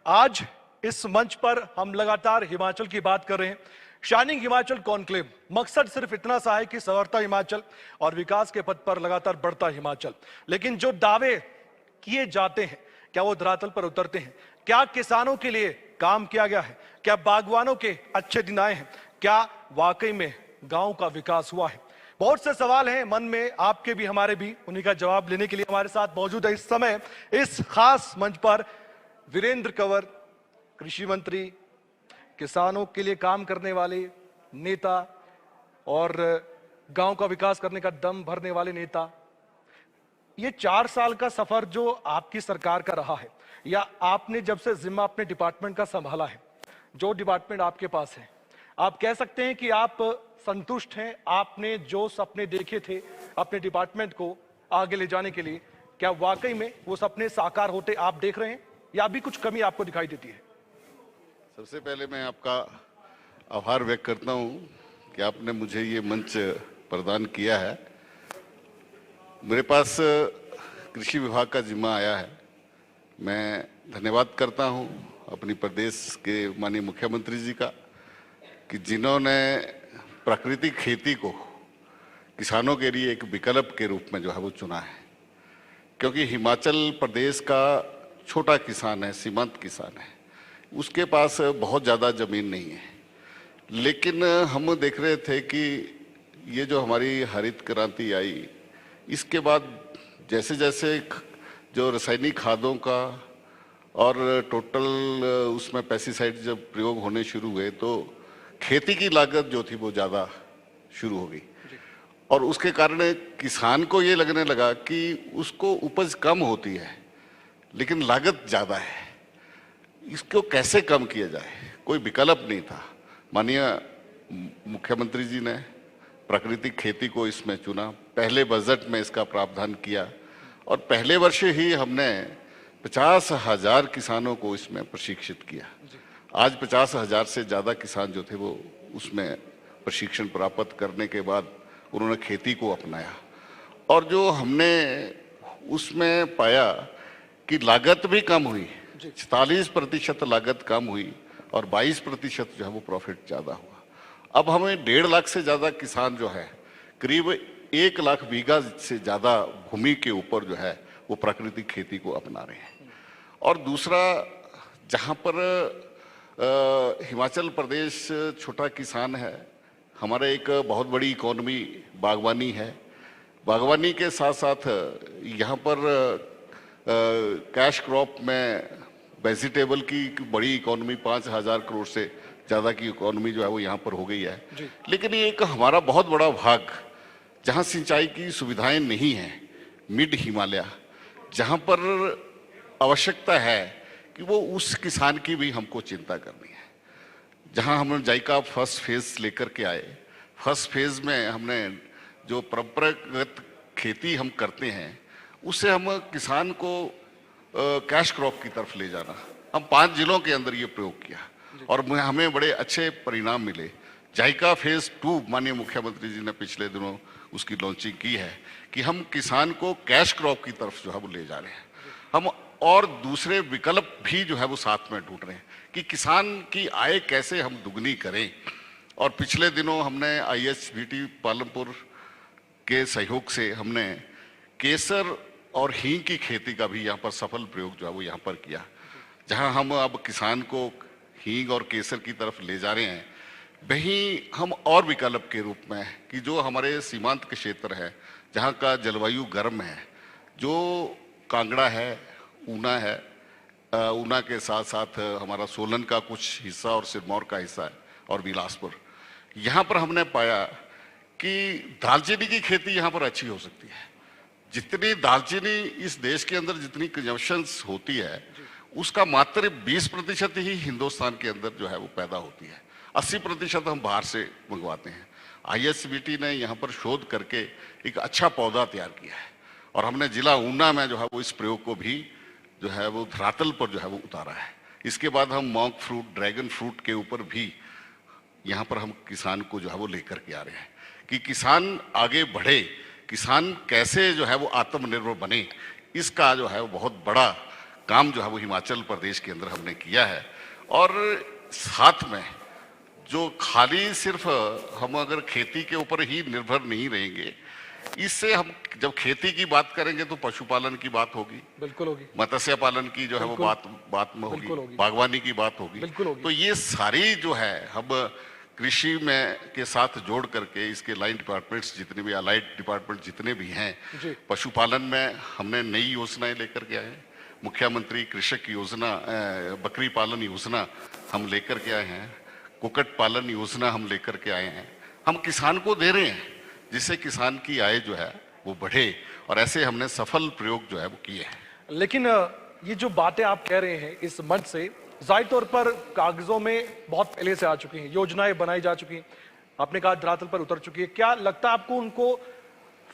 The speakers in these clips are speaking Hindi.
आज इस मंच पर हम लगातार हिमाचल की बात कर रहे हैं। शाइनिंग हिमाचल कॉन्क्लेव, मकसद सिर्फ इतना सा है कि संवरता हिमाचल और विकास के पथ पर लगातार बढ़ता हिमाचल। लेकिन जो दावे किए जाते हैं, क्या वो धरातल पर उतरते हैं? क्या किसानों के लिए काम किया गया है? क्या बागवानों के अच्छे दिन आए हैं? क्या वाकई में गांव का विकास हुआ है? बहुत से सवाल हैं मन में, आपके भी हमारे भी। उन्हीं का जवाब लेने के लिए हमारे साथ मौजूद है इस समय इस खास मंच पर वीरेंद्र कंवर, कृषि मंत्री, किसानों के लिए काम करने वाले नेता और गांव का विकास करने का दम भरने वाले नेता। ये 4 साल का सफर जो आपकी सरकार का रहा है, या आपने जब से जिम्मा अपने डिपार्टमेंट का संभाला है, जो डिपार्टमेंट आपके पास है, आप कह सकते हैं कि आप संतुष्ट हैं? आपने जो सपने देखे थे अपने डिपार्टमेंट को आगे ले जाने के लिए, क्या वाकई में वो सपने साकार होते आप देख रहे हैं, या अभी कुछ कमी आपको दिखाई देती है? सबसे पहले मैं आपका आभार व्यक्त करता हूं कि आपने मुझे ये मंच प्रदान किया है। मेरे पास कृषि विभाग का जिम्मा आया है। मैं धन्यवाद करता हूं अपनी प्रदेश के माननीय मुख्यमंत्री जी का कि जिन्होंने प्राकृतिक खेती को किसानों के लिए एक विकल्प के रूप में जो है वो चुना है। क्योंकि हिमाचल प्रदेश का छोटा किसान है, सीमांत किसान है, उसके पास बहुत ज़्यादा ज़मीन नहीं है। लेकिन हम देख रहे थे कि ये जो हमारी हरित क्रांति आई, इसके बाद जैसे जैसे जो रासायनिक खादों का और टोटल उसमें पेस्टिसाइड जब प्रयोग होने शुरू हुए, तो खेती की लागत जो थी वो ज़्यादा शुरू हो गई। और उसके कारण किसान को ये लगने लगा कि उसको उपज कम होती है लेकिन लागत ज़्यादा है, इसको कैसे कम किया जाए? कोई विकल्प नहीं था। माननीय मुख्यमंत्री जी ने प्राकृतिक खेती को इसमें चुना, पहले बजट में इसका प्रावधान किया और पहले वर्ष ही हमने 50,000 किसानों को इसमें प्रशिक्षित किया। आज 50,000 से ज़्यादा किसान जो थे वो उसमें प्रशिक्षण प्राप्त करने के बाद उन्होंने खेती को अपनाया। और जो हमने उसमें पाया कि लागत भी कम हुई, 46% लागत कम हुई और 22% जो है वो प्रॉफिट ज़्यादा हुआ। अब हमें 1.5 लाख से ज़्यादा किसान जो है, करीब 1 लाख बीघा से ज़्यादा भूमि के ऊपर जो है वो प्राकृतिक खेती को अपना रहे हैं। और दूसरा, जहाँ पर हिमाचल प्रदेश छोटा किसान है, हमारा एक बहुत बड़ी इकोनॉमी बागवानी है। बागवानी के साथ साथ यहाँ पर कैश क्रॉप में वेजिटेबल की बड़ी इकोनॉमी, 5,000 करोड़ से ज़्यादा की इकोनॉमी जो है वो यहाँ पर हो गई है। लेकिन ये एक हमारा बहुत बड़ा भाग जहाँ सिंचाई की सुविधाएं नहीं हैं, मिड हिमालय, जहाँ पर आवश्यकता है कि वो उस किसान की भी हमको चिंता करनी है। जहाँ हम जायका फर्स्ट फेज लेकर के आए, फर्स्ट फेज में हमने जो परंपरागत खेती हम करते हैं उससे हम किसान को कैश क्रॉप की तरफ ले जाना, हम 5 जिलों के अंदर ये प्रयोग किया और हमें बड़े अच्छे परिणाम मिले। जायका फेज 2 माननीय मुख्यमंत्री जी ने पिछले दिनों उसकी लॉन्चिंग की है कि हम किसान को कैश क्रॉप की तरफ जो है वो ले जा रहे हैं। हम और दूसरे विकल्प भी जो है वो साथ में ढूंढ रहे हैं कि किसान की आय कैसे हम दुगनी करें। और पिछले दिनों हमने ISBT पालमपुर के सहयोग से हमने केसर और हींग की खेती का भी यहाँ पर सफल प्रयोग जो है वो यहाँ पर किया, जहाँ हम अब किसान को हींग और केसर की तरफ ले जा रहे हैं। वहीं हम और विकल्प के रूप में कि जो हमारे सीमांत के क्षेत्र है, जहाँ का जलवायु गर्म है, जो कांगड़ा है, ऊना है, ऊना के साथ साथ हमारा सोलन का कुछ हिस्सा और सिरमौर का हिस्सा है और बिलासपुर, यहाँ पर हमने पाया कि दालचीनी की खेती यहाँ पर अच्छी हो सकती है। जितनी दालचीनी इस देश के अंदर जितनी कंजम्पशंस होती है, उसका मात्र 20% ही हिंदुस्तान के अंदर जो है वो पैदा होती है, 80% हम बाहर से मंगवाते हैं। ISBT ने यहाँ पर शोध करके एक अच्छा पौधा तैयार किया है और हमने जिला ऊना में जो है वो इस प्रयोग को भी जो है वो धरातल पर जो है वो उतारा है। इसके बाद हम मॉन्क फ्रूट, ड्रैगन फ्रूट के ऊपर भी यहाँ पर हम किसान को जो है वो लेकर के आ रहे हैं कि किसान आगे बढ़े, किसान कैसे जो है वो आत्मनिर्भर बने। इसका जो है वो बहुत बड़ा काम जो है वो हिमाचल प्रदेश के अंदर हमने किया है। और साथ में जो खाली सिर्फ हम अगर खेती के ऊपर ही निर्भर नहीं रहेंगे, इससे हम जब खेती की बात करेंगे तो पशुपालन की बात होगी, बिल्कुल होगी, मत्स्य पालन की जो है वो बात में होगी, बागवानी की बात होगी। तो ये सारी जो है हम कृषि में के साथ जोड़ करके इसके लाइन डिपार्टमेंट्स जितने भी अलाइड डिपार्टमेंट जितने भी हैं, पशुपालन में हमने नई योजनाएं लेकर के आए हैं। मुख्यमंत्री कृषक योजना, बकरी पालन योजना हम लेकर के आए हैं, कुक्कुट पालन योजना हम लेकर के आए हैं। हम किसान को दे रहे हैं जिससे किसान की आय जो है वो बढ़े, और ऐसे हमने सफल प्रयोग जो है वो किए हैं। लेकिन ये जो बातें आप कह रहे हैं इस मंच से, जाहिर तौर पर कागजों में बहुत पहले से आ चुकी हैं, योजनाएं बनाई जा चुकी हैं, आपने कहा धरातल पर उतर चुकी है। क्या लगता है आपको उनको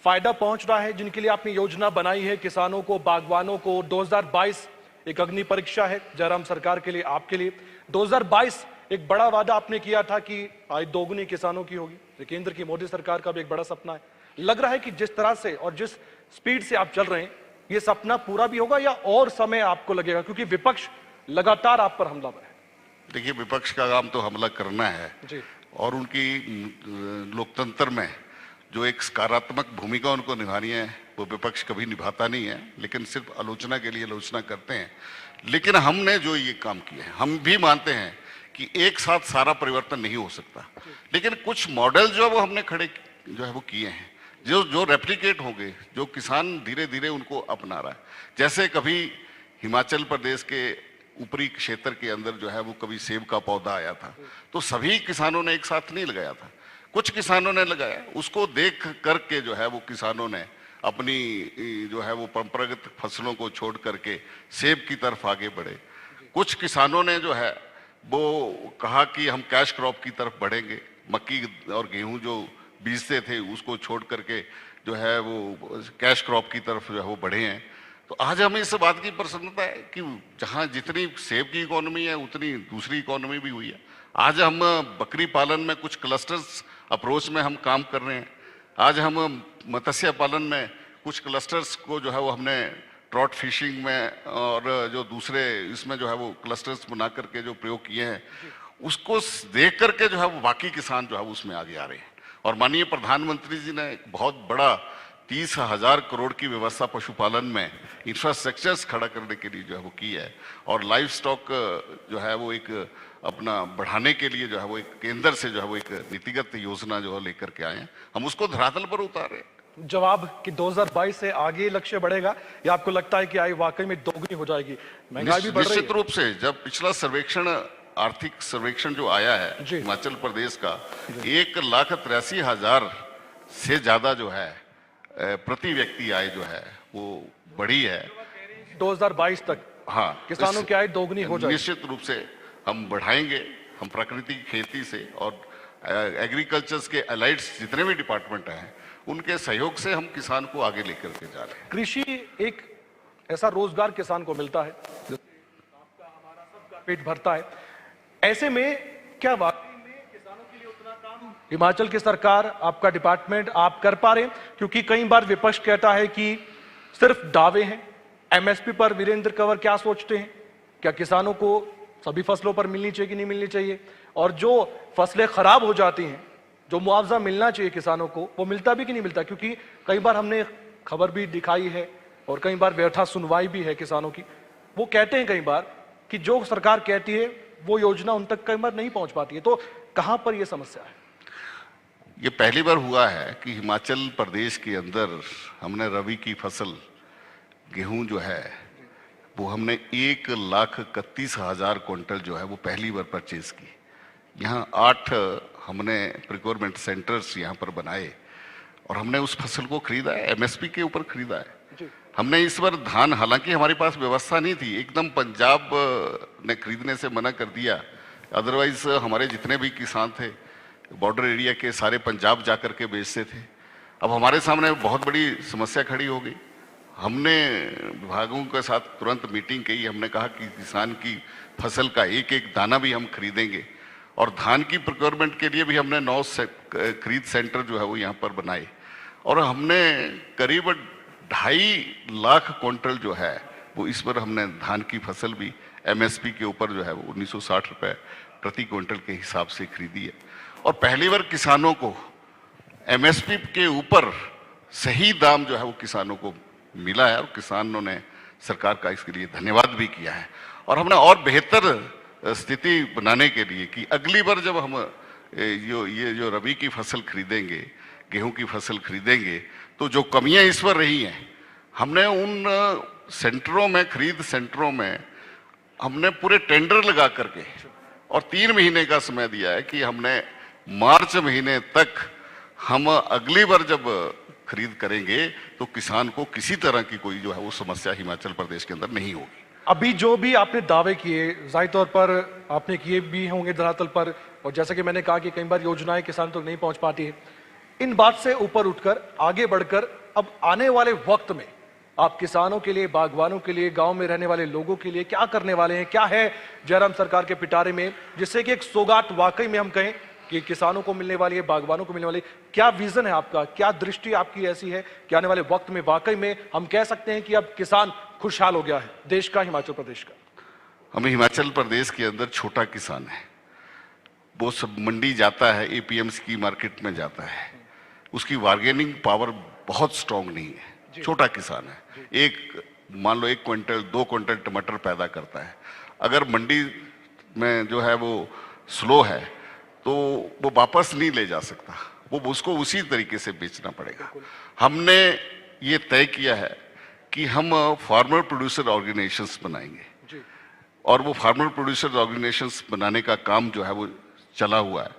फायदा पहुंच रहा है जिनके लिए आपने योजना बनाई है? किसानों को, बागवानों को 2022 एक अग्नि परीक्षा है जयराम सरकार के लिए, आपके लिए 2022 एक बड़ा वादा आपने किया था कि आय दोगुनी किसानों की होगी। केंद्र की मोदी सरकार का भी एक बड़ा सपना है। लग रहा है कि जिस तरह से और जिस स्पीड से आप चल रहे हैं ये सपना पूरा भी होगा या और समय आपको लगेगा, क्योंकि विपक्ष लगातार आप पर हमलावर है? देखिए, विपक्ष का काम तो हमला करना है जी। और उनकी लोकतंत्र में जो एक सकारात्मक भूमिका उनको निभानी है वो विपक्ष कभी निभाता नहीं है, लेकिन सिर्फ आलोचना के लिए आलोचना करते हैं। लेकिन हमने जो ये काम किए हैं, हम भी मानते हैं कि एक साथ सारा परिवर्तन नहीं हो सकता, लेकिन कुछ मॉडल जो है वो हमने खड़े जो है वो किए हैं, जो रेप्लिकेट होंगे, जो किसान धीरे धीरे उनको अपना रहा है। जैसे कभी हिमाचल प्रदेश के ऊपरी क्षेत्र के अंदर जो है वो कभी सेब का पौधा आया था, तो सभी किसानों ने एक साथ नहीं लगाया था, कुछ किसानों ने लगाया। उसको देख करके जो है वो किसानों ने अपनी जो है वो परंपरागत फसलों को छोड़ करके सेब की तरफ आगे बढ़े। कुछ किसानों ने जो है वो कहा कि हम कैश क्रॉप की तरफ बढ़ेंगे, मक्की और गेहूं जो बीजते थे उसको छोड़ करके जो है वो कैश क्रॉप की तरफ जो है वो बढ़े हैं। तो आज हमें इस बात की प्रसन्नता है कि जहां जितनी सेब की इकोनॉमी है उतनी दूसरी इकोनॉमी भी हुई है। आज हम बकरी पालन में कुछ क्लस्टर्स अप्रोच में हम काम कर रहे हैं। आज हम मत्स्य पालन में कुछ क्लस्टर्स को जो है वो हमने ट्रॉट फिशिंग में और जो दूसरे इसमें जो है वो क्लस्टर्स बना करके जो प्रयोग किए हैं, उसको देख करके जो है वो बाकी किसान जो है उसमें आगे आ रहे हैं। और माननीय प्रधानमंत्री जी ने एक बहुत बड़ा 30,000 करोड़ की व्यवस्था पशुपालन में इंफ्रास्ट्रक्चर्स खड़ा करने के लिए जो है वो की है, और लाइव स्टॉक जो है वो एक अपना बढ़ाने के लिए जो है वो एक केंद्र से जो है वो एक नीतिगत योजना जो है लेकर के आए हैं। हम उसको धरातल पर उतारे। जवाब कि 2022 से आगे लक्ष्य बढ़ेगा या आपको लगता है कि आय वाकई में दोगुनी हो जाएगी? महंगाई भी बढ़ रही है। निश्चित रूप से जब पिछला सर्वेक्षण, आर्थिक सर्वेक्षण जो आया है हिमाचल प्रदेश का, 1,83,000 से ज्यादा जो है प्रति व्यक्ति आय जो है वो बढ़ी है 2022 तक। हाँ, किसानों की आय दोगुनी हो जाएगी। निश्चित रूप से हम बढ़ाएंगे। हम प्राकृतिक खेती से और एग्रीकल्चर के अलाइड्स जितने भी डिपार्टमेंट हैं उनके सहयोग से हम किसान को आगे लेकर के जा रहे हैं। कृषि एक ऐसा रोजगार किसान को मिलता है, आपका हमारा सबका पेट भरता है। ऐसे में क्या वाकई में किसानों के लिए उतना काम हिमाचल की सरकार, आपका डिपार्टमेंट आप कर पा रहे हैं? क्योंकि कई बार विपक्ष कहता है कि सिर्फ दावे हैं। एमएसपी पर वीरेंद्र कंवर क्या सोचते हैं? क्या किसानों को सभी फसलों पर मिलनी चाहिए कि नहीं मिलनी चाहिए? और जो फसलें खराब हो जाती हैं, जो मुआवजा मिलना चाहिए किसानों को, वो मिलता भी कि नहीं मिलता? क्योंकि कई बार हमने खबर भी दिखाई है और कई बार व्यर्थ सुनवाई भी है किसानों की। वो कहते हैं कई बार कि जो सरकार कहती है वो योजना उन तक कई बार नहीं पहुंच पाती है। तो कहां पर ये समस्या है? ये पहली बार हुआ है कि हिमाचल प्रदेश के अंदर हमने रबी की फसल गेहूं जो है वो हमने 1,31,000 क्विंटल जो है वो पहली बार परचेज की। यहाँ 8 हमने प्रिक्योरमेंट सेंटर्स यहाँ पर बनाए और हमने उस फसल को खरीदा है, एमएसपी के ऊपर खरीदा है। हमने इस बार धान, हालांकि हमारे पास व्यवस्था नहीं थी, एकदम पंजाब ने खरीदने से मना कर दिया। अदरवाइज हमारे जितने भी किसान थे बॉर्डर एरिया के सारे पंजाब जा कर के बेचते थे। अब हमारे सामने बहुत बड़ी समस्या खड़ी हो गई। हमने विभागों के साथ तुरंत मीटिंग की। हमने कहा कि किसान की फसल का एक एक दाना भी हम खरीदेंगे, और धान की प्रोक्योरमेंट के लिए भी हमने 9 खरीद सेंटर जो है वो यहाँ पर बनाए, और हमने करीब 2.5 लाख क्विंटल जो है वो इस बार हमने धान की फसल भी एमएसपी के ऊपर जो है वो 1960 रुपए प्रति क्विंटल के हिसाब से खरीदी है। और पहली बार किसानों को एमएसपी के ऊपर सही दाम जो है वो किसानों को मिला है, और किसानों ने सरकार का इसके लिए धन्यवाद भी किया है। और हमने और बेहतर स्थिति बनाने के लिए कि अगली बार जब हम ये जो रबी की फसल खरीदेंगे, गेहूं की फसल खरीदेंगे, तो जो कमियां इस बार रही हैं, हमने उन सेंटरों में, खरीद सेंटरों में हमने पूरे टेंडर लगा करके और 3 महीने का समय दिया है कि हमने मार्च महीने तक हम अगली बार जब खरीद करेंगे तो किसान को किसी तरह की कोई जो है वो समस्या हिमाचल प्रदेश के अंदर नहीं होगी। अभी जो भी आपने दावे किए, जाहिर तौर पर आपने किए भी होंगे धरातल पर, और जैसा कि मैंने कहा कि कई बार योजनाएं किसान तक नहीं पहुंच पाती है। इन बात से ऊपर उठकर आगे बढ़कर अब आने वाले वक्त में आप किसानों के लिए, बागवानों के लिए, गांव में रहने वाले लोगों के लिए क्या करने वाले हैं? क्या है जयराम सरकार के पिटारे में जिससे कि एक सौगात वाकई में हम कहें कि किसानों को मिलने वाली है, बागवानों को मिलने वाली है? क्या विजन है आपका, क्या दृष्टि आपकी ऐसी है कि आने वाले वक्त में वाकई में हम कह सकते हैं कि अब किसान खुशहाल हो गया है, देश का, हिमाचल प्रदेश का? हमें हिमाचल प्रदेश के अंदर छोटा किसान है, वो सब मंडी जाता है, एपीएमसी की मार्केट में जाता है, उसकी बार्गेनिंग पावर बहुत स्ट्रांग नहीं है। छोटा किसान है, एक मान लो 1 क्विंटल 2 क्विंटल टमाटर पैदा करता है, अगर मंडी में जो है वो स्लो है तो वो वापस नहीं ले जा सकता, वो उसको उसी तरीके से बेचना पड़ेगा। हमने ये तय किया है कि हम फार्मर प्रोड्यूसर ऑर्गेनाइजेशंस बनाएंगे, और वो फार्मर प्रोड्यूसर ऑर्गेनाइजेशंस बनाने का काम जो है वो चला हुआ है,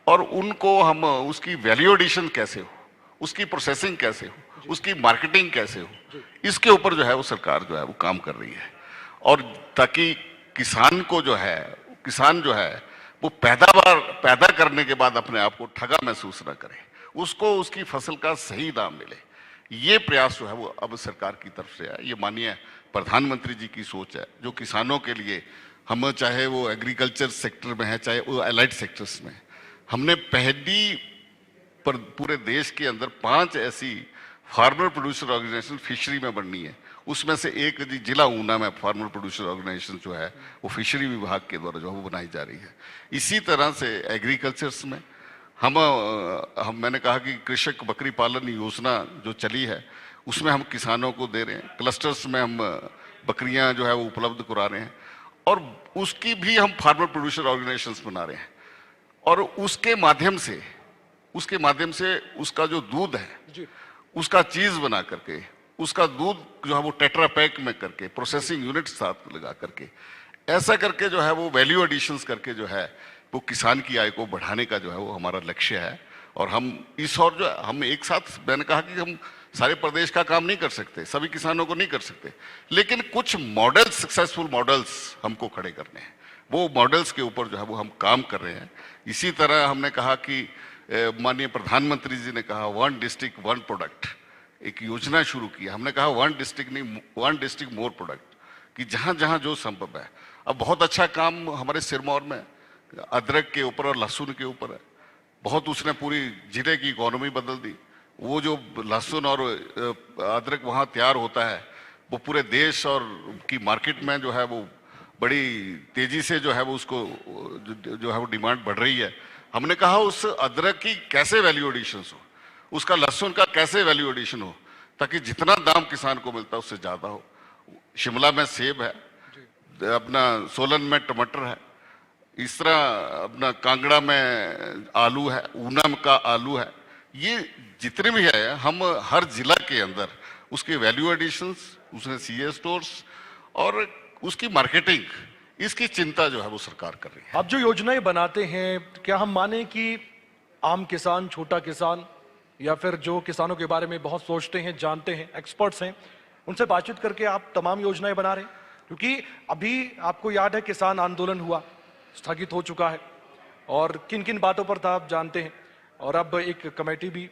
और उनको हम उसकी वैल्यू एडिशन कैसे हो, उसकी प्रोसेसिंग कैसे हो, उसकी मार्केटिंग कैसे हो, इसके ऊपर जो है वो सरकार जो है वो काम कर रही है। और ताकि किसान को जो है, किसान जो है वो पैदावार पैदा करने के बाद अपने आप को ठगा महसूस ना करे, उसको उसकी फसल का सही दाम मिले, ये प्रयास जो है वो अब सरकार की तरफ से है। ये माननीय प्रधानमंत्री जी की सोच है, जो किसानों के लिए, हम चाहे वो एग्रीकल्चर सेक्टर में है, चाहे वो एलाइड सेक्टर्स में, हमने पहली पर पूरे देश के अंदर 5 ऐसी फार्मर प्रोड्यूसर ऑर्गेनाइजेशन फिशरी में बननी है। उसमें से एक जिला ऊना में फार्मर प्रोड्यूसर ऑर्गेनाइजेशन जो है वो फिशरी विभाग के द्वारा जो है वो बनाई जा रही है। इसी तरह से एग्रीकल्चर्स में हम मैंने कहा कि कृषक बकरी पालन योजना जो चली है उसमें हम किसानों को दे रहे हैं, क्लस्टर्स में हम बकरियां जो है वो उपलब्ध करा रहे हैं, और उसकी भी हम फार्मर प्रोड्यूसर ऑर्गेनाइजेशंस बना रहे हैं, और उसके माध्यम से उसका जो दूध है उसका चीज बना करके, उसका दूध जो है वो टेट्रा पैक में करके, प्रोसेसिंग यूनिट साथ लगा करके, ऐसा करके जो है वो वैल्यू एडिशंस करके जो है वो किसान की आय को बढ़ाने का जो है वो हमारा लक्ष्य है। और हम इस और जो हम एक साथ, मैंने कहा कि हम सारे प्रदेश का काम नहीं कर सकते, सभी किसानों को नहीं कर सकते, लेकिन कुछ मॉडल्स, सक्सेसफुल मॉडल्स हमको खड़े करने हैं, वो मॉडल्स के ऊपर जो है वो हम काम कर रहे हैं। इसी तरह हमने कहा कि माननीय प्रधानमंत्री जी ने कहा 1 डिस्ट्रिक्ट 1 प्रोडक्ट, एक योजना शुरू की। हमने कहा 1 डिस्ट्रिक्ट नहीं, 1 डिस्ट्रिक्ट मोर प्रोडक्ट, कि जहाँ जहाँ जो संभव है। अब बहुत अच्छा काम हमारे सिरमौर में अदरक के ऊपर और लहसुन के ऊपर है, बहुत उसने पूरी जिले की इकोनॉमी बदल दी। वो जो लहसुन और अदरक वहाँ तैयार होता है वो पूरे देश और की मार्केट में जो है वो बड़ी तेजी से जो है वो उसको जो है वो डिमांड बढ़ रही है। हमने कहा उस अदरक की कैसे वैल्यू एडिशन हो, उसका लहसुन का कैसे वैल्यू एडिशन हो, ताकि जितना दाम किसान को मिलता है उससे ज़्यादा हो। शिमला में सेब है, अपना सोलन में टमाटर है, इस तरह अपना कांगड़ा में आलू है, ऊना का आलू है, ये जितने भी है हम हर जिला के अंदर उसके वैल्यू एडिशंस, उसने सीए स्टोर्स और उसकी मार्केटिंग, इसकी चिंता जो है वो सरकार कर रही है। आप जो योजनाएं बनाते हैं, क्या हम माने कि आम किसान, छोटा किसान, या फिर जो किसानों के बारे में बहुत सोचते हैं, जानते हैं, एक्सपर्ट्स हैं, उनसे बातचीत करके आप तमाम योजनाएं बना रहे हैं? क्योंकि अभी आपको याद है किसान आंदोलन हुआ, स्थगित हो चुका है, और किन किन बातों पर था आप जानते हैं, और अब एक कमेटी भी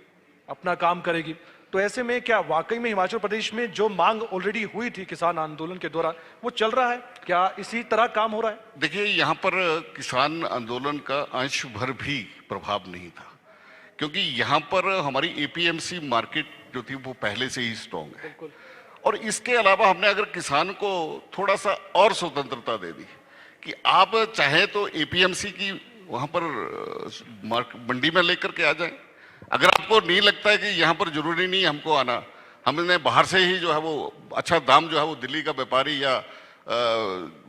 अपना काम करेगी। तो ऐसे में क्या वाकई में हिमाचल प्रदेश में जो मांग ऑलरेडी हुई थी किसान आंदोलन के दौरान वो चल रहा है? क्या इसी तरह काम हो रहा है? देखिए, यहाँ पर किसान आंदोलन का अंश भर भी प्रभाव नहीं था, क्योंकि यहाँ पर हमारी एपीएमसी मार्केट जो थी वो पहले से ही स्ट्रॉन्ग है, और इसके अलावा हमने अगर किसान को थोड़ा सा और स्वतंत्रता दे दी कि आप चाहे तो एपीएमसी की वहां पर मंडी में लेकर के आ जाएं। अगर आपको नहीं लगता है कि यहाँ पर जरूरी नहीं हमको आना, हमने बाहर से ही जो है वो अच्छा दाम जो है वो दिल्ली का व्यापारी या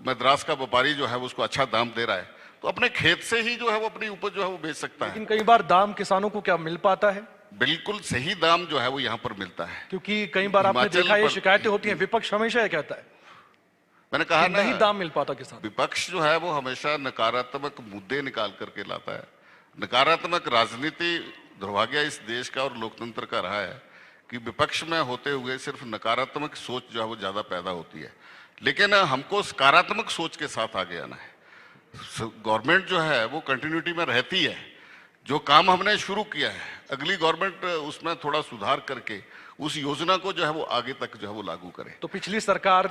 मद्रास का व्यापारी जो है वो उसको अच्छा दाम दे रहा है, तो अपने खेत से ही जो है वो अपनी उपज जो है वो बेच सकता है। लेकिन कई बार दाम किसानों को क्या मिल पाता है? बिल्कुल सही दाम जो है वो यहाँ पर मिलता है, क्योंकि कई बार आपने हिमाचल देखा ये पर- शिकायतें होती हैं, विपक्ष हमेशा ये कहता है मैंने कहा कि ना, नहीं दाम मिल पाता किसान। विपक्ष जो है वो हमेशा नकारात्मक मुद्दे निकाल करके लाता है। नकारात्मक राजनीति दुर्भाग्य इस देश का और लोकतंत्र का रहा है कि विपक्ष में होते हुए सिर्फ नकारात्मक सोच जो है वो ज्यादा पैदा होती है, लेकिन हमको सकारात्मक सोच के साथ आगे आना है। गवर्नमेंट जो है वो कंटिन्यूटी में रहती है, जो काम हमने शुरू किया है अगली गवर्नमेंट उसमें थोड़ा सुधार करके उस योजना को जो है वो आगे तक जो है वो लागू करे। तो पिछली सरकार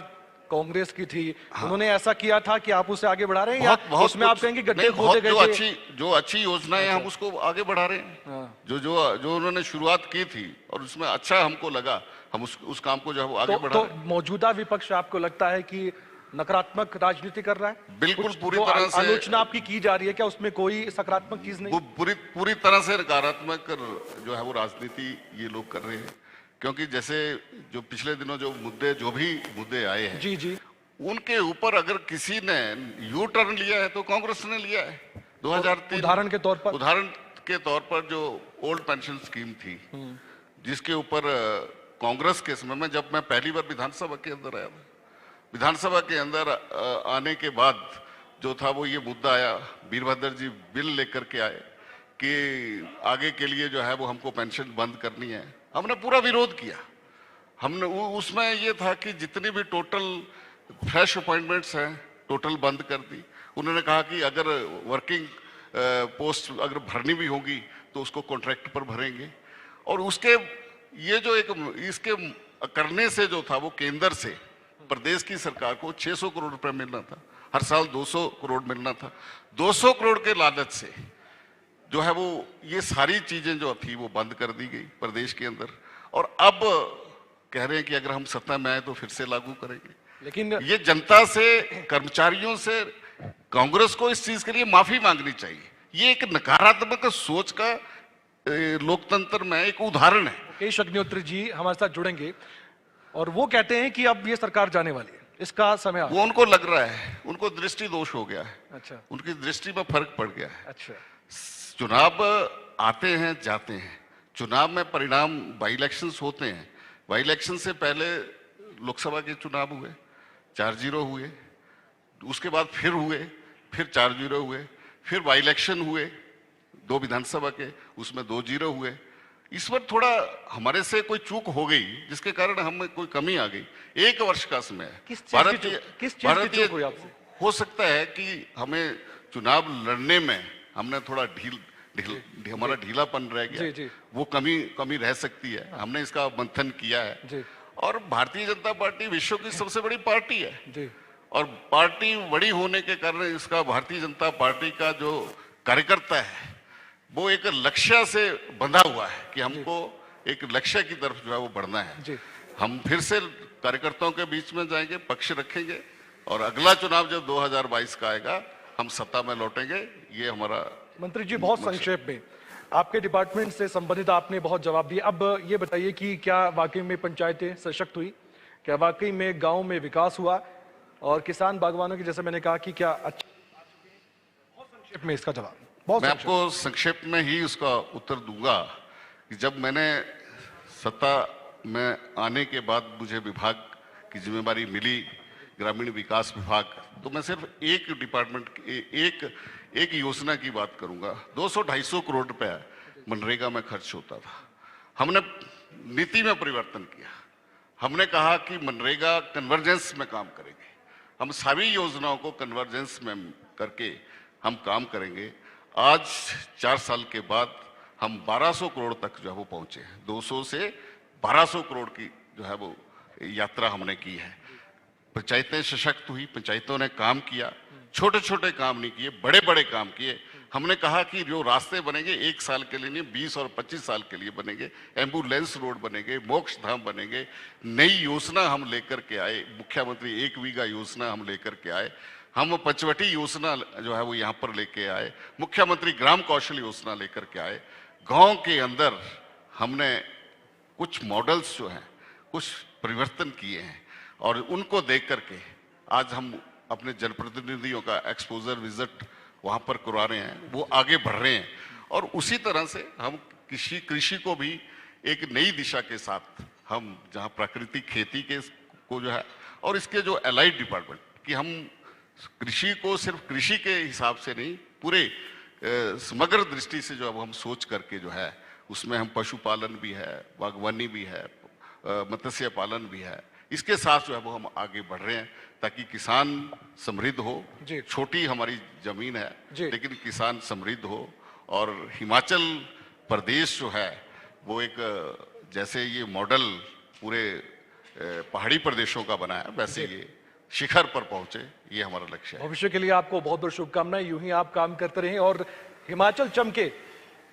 कांग्रेस की थी, उन्होंने ऐसा किया था कि आप उसे आगे बढ़ा रहे हैं, या उसमें आप कहेंगे गड्ढे खोदे गए थे? जो अच्छी योजनाएं हम उसको आगे बढ़ा रहे हैं। जो उन्होंने शुरुआत की थी और उसमें अच्छा हमको लगा, हम उस काम को जो है वो आगे बढ़ा रहे हैं। तो मौजूदा विपक्ष आपको लगता है कि नकारात्मक राजनीति कर रहा है? बिल्कुल कुछ पूरी जो तरह से आलोचना आपकी की जा रही है, क्या उसमें कोई सकारात्मक चीज नहीं? वो पूरी तरह से नकारात्मक जो है वो राजनीति ये लोग कर रहे हैं, क्योंकि जैसे जो पिछले दिनों जो भी मुद्दे आए हैं जी जी, उनके ऊपर अगर किसी ने यू टर्न लिया है तो कांग्रेस ने लिया है। 2003 उदाहरण के तौर पर जो ओल्ड पेंशन स्कीम थी, जिसके ऊपर कांग्रेस के समय में जब मैं पहली बार विधानसभा के अंदर आया, विधानसभा के अंदर आने के बाद जो था वो ये मुद्दा आया, वीरभद्र जी बिल लेकर के आए कि आगे के लिए जो है वो हमको पेंशन बंद करनी है। हमने पूरा विरोध किया। हमने उसमें ये था कि जितनी भी टोटल फ्रेश अपॉइंटमेंट्स हैं टोटल बंद कर दी। उन्होंने कहा कि अगर वर्किंग पोस्ट अगर भरनी भी होगी तो उसको कॉन्ट्रैक्ट पर भरेंगे। और उसके ये जो इसके करने से जो था वो केंद्र से प्रदेश की सरकार को 600 करोड़ रुपए मिलना था, हर साल 200 करोड़ मिलना था। 200 करोड़ के लालच से जो है वो ये सारी चीजें जो थी वो बंद कर दी गई प्रदेश के अंदर, और अब कह रहे हैं कि अगर हम सत्ता में आए तो फिर से लागू करेंगे। लेकिन ये जनता से, कर्मचारियों से कांग्रेस को इस चीज के लिए माफी मांगनी चाहिए। ये एक नकारात्मक सोच का लोकतंत्र में एक उदाहरण है। मुकेश अग्निहोत्री जी हमारे साथ जुड़ेंगे और वो कहते हैं कि अब ये सरकार जाने वाली है, इसका समय आ वो उनको लग रहा है, उनको दृष्टि दोष हो गया है। अच्छा उनकी दृष्टि में फर्क पड़ गया है। अच्छा, चुनाव आते हैं जाते हैं, चुनाव में परिणाम बाई इलेक्शंस होते हैं। बाई इलेक्शन से पहले लोकसभा के चुनाव हुए, 4-0 हुए, उसके बाद फिर हुए, फिर 4-0 हुए, फिर बाई इलेक्शन हुए 2 विधानसभा के, उसमें 2-0 हुए। इस बार थोड़ा हमारे से कोई चूक हो गई जिसके कारण हमें कोई कमी आ गई। 1 वर्ष का समय है। किस चीज की चूक हुई आपसे? हो सकता है कि हमें चुनाव लड़ने में हमने थोड़ा हमारा ढीलापन रह गया। जी, जी। वो कमी रह सकती है। हमने इसका मंथन किया है। जी और भारतीय जनता पार्टी विश्व की सबसे बड़ी पार्टी है, जी, और पार्टी बड़ी होने के कारण इसका भारतीय जनता पार्टी का जो कार्यकर्ता है वो एक लक्ष्य से बंधा हुआ है कि हमको एक लक्ष्य की तरफ जो है वो बढ़ना है। जी। हम फिर से कार्यकर्ताओं के बीच में जाएंगे, पक्ष रखेंगे, और अगला चुनाव जब 2022 का आएगा हम सत्ता में लौटेंगे। ये हमारा। मंत्री जी बहुत संक्षेप में, आपके डिपार्टमेंट से संबंधित आपने बहुत जवाब दिए। अब ये बताइए कि क्या वाकई में पंचायतें सशक्त हुई, क्या वाकई में गांव में विकास हुआ, और किसान बागवानों की जैसे मैंने कहा कि क्या अच्छा? बहुत संक्षेप में इसका जवाब। मैं आपको संक्षेप में ही उसका उत्तर दूंगा कि जब मैंने सत्ता में आने के बाद मुझे विभाग की जिम्मेदारी मिली, ग्रामीण विकास विभाग, तो मैं सिर्फ एक डिपार्टमेंट एक योजना की बात करूंगा। 200-250 करोड़ रुपया मनरेगा में खर्च होता था। हमने नीति में परिवर्तन किया। हमने कहा कि मनरेगा कन्वर्जेंस में काम करेंगे, हम सभी योजनाओं को कन्वर्जेंस में करके हम काम करेंगे। आज 4 साल के बाद हम 1200 करोड़ तक जो है वो पहुंचे हैं। 200 से 1200 करोड़ की जो है वो यात्रा हमने की है। पंचायतें सशक्त हुई, पंचायतों ने काम किया, छोटे छोटे काम नहीं किए, बड़े बड़े काम किए। हमने कहा कि जो रास्ते बनेंगे 1 साल के लिए नहीं, 20 और 25 साल के लिए बनेंगे। एम्बुलेंस रोड बनेंगे, मोक्ष धाम बनेंगे। नई योजना हम लेकर के आए, मुख्यमंत्री 1 बीघा योजना हम लेकर के आए। हम पंचवटी योजना जो है वो यहाँ पर लेके आए। मुख्यमंत्री ग्राम कौशल योजना लेकर के आए। गांव के अंदर हमने कुछ मॉडल्स जो हैं कुछ परिवर्तन किए हैं और उनको देख करके आज हम अपने जनप्रतिनिधियों का एक्सपोजर विजिट वहाँ पर करवा रहे हैं, वो आगे बढ़ रहे हैं। और उसी तरह से हम कृषि को भी एक नई दिशा के साथ हम जहाँ प्राकृतिक खेती के को जो है और इसके जो एलाइड डिपार्टमेंट कि हम कृषि को सिर्फ कृषि के हिसाब से नहीं, पूरे समग्र दृष्टि से जो अब हम सोच करके जो है उसमें हम पशुपालन भी है, बागवानी भी है, मत्स्य पालन भी है, इसके साथ जो है वो हम आगे बढ़ रहे हैं ताकि किसान समृद्ध हो। छोटी हमारी जमीन है लेकिन किसान समृद्ध हो। और हिमाचल प्रदेश जो है वो एक जैसे ये मॉडल पूरे पहाड़ी प्रदेशों का बना है वैसे ये शिखर पर पहुंचे, ये हमारा लक्ष्य है। भविष्य के लिए आपको बहुत बहुत शुभकामनाएं। यूं ही आप काम करते रहें और हिमाचल चमके,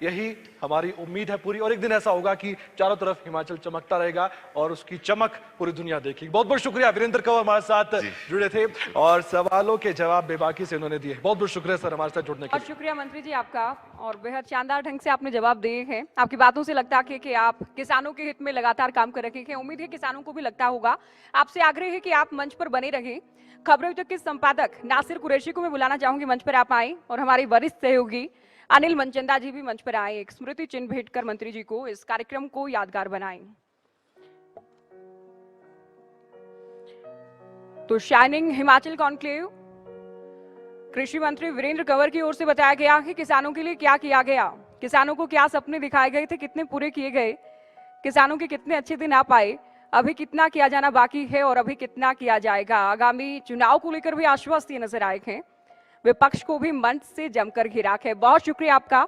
यही हमारी उम्मीद है पूरी। और एक दिन ऐसा होगा कि चारों तरफ हिमाचल चमकता रहेगा और उसकी चमक पूरी दुनिया देखेगी। बहुत बहुत शुक्रिया। वीरेंद्र कंवर हमारे साथ जुड़े थे और सवालों के जवाब बेबाकी से उन्होंने दिए। बहुत बहुत शुक्रिया सर हमारे साथ जुड़ने के लिए। शुक्रिया मंत्री जी आपका, और बेहद शानदार ढंग से आपने जवाब दिए हैं। आपकी बातों से लगता है कि आप किसानों के हित में लगातार काम कर रहे हैं। उम्मीद है किसानों को भी लगता होगा। आपसे आग्रह है कि आप मंच पर बने रहें। खबरें तक के संपादक नासिर कुरैशी को मैं बुलाना चाहूंगी मंच पर आप आए, और हमारे वरिष्ठ सहयोगी अनिल मनचंदा जी भी मंच पर आए। एक स्मृति चिन्ह भेंट कर मंत्री जी को इस कार्यक्रम को यादगार बनाएं। तो शाइनिंग हिमाचल कॉन्क्लेव कृषि मंत्री वीरेंद्र कंवर की ओर से बताया गया कि किसानों के लिए क्या किया गया, किसानों को क्या सपने दिखाए गए थे, कितने पूरे किए गए, किसानों के कितने अच्छे दिन आ पाए, अभी कितना किया जाना बाकी है और अभी कितना किया जाएगा। आगामी चुनाव को लेकर भी आश्वस्त ये नजर आए हैं। विपक्ष को भी मंच से जमकर घिरा है। बहुत शुक्रिया आपका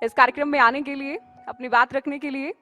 इस कार्यक्रम में आने के लिए, अपनी बात रखने के लिए।